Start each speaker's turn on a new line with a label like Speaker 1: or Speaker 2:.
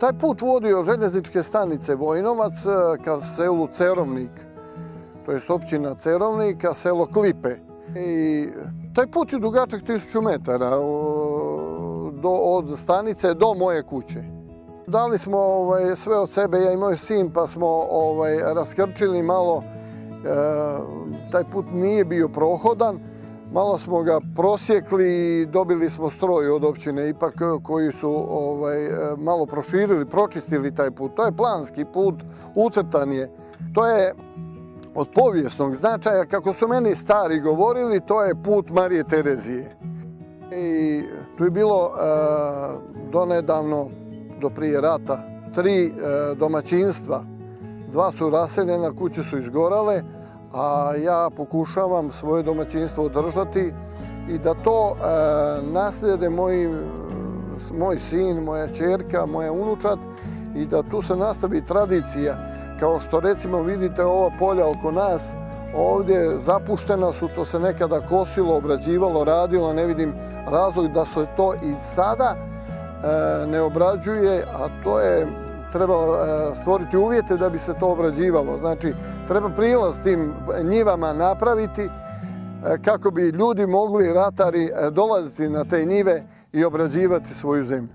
Speaker 1: Taj put vodi od željezničke stanice Vojnovac ka selu Cerovnik, to je općina Cerovnik, a selo Klipe. I taj put je dugačak 1000 metara od stanice do moje kuće. Dali smo sve od sebe, ja i moj sin, pa smo raskrčili malo. Taj put nije bio prohodan, malo smo ga prosjekli i dobili smo stroj od općine ipak koji su malo proširili, pročistili taj put. To je planski put, ucrtan je. To je od povijesnog značaja, kako su meni stari govorili, to je put Marije Terezije. I tu je bilo donedavno, do prije rata, 3 domaćinstva. 2 su raseljena, kuće su izgorale, a ja pokušavam svoje domaćinstvo održati i da to naslijede moj sin, moja ćerka, moja unučad i da tu se nastavi tradicija. Kao što recimo vidite ova polja oko nas, ovdje zapuštena su, to se nekada kosilo, obrađivalo, radilo, ne vidim razlog da se to i sada ne obrađuje, a to je treba stvoriti uvjete da bi se to obrađivalo. Znači, treba prilaz tim njivama napraviti kako bi ljudi mogli, ratari, dolaziti na te njive i obrađivati svoju zemlju.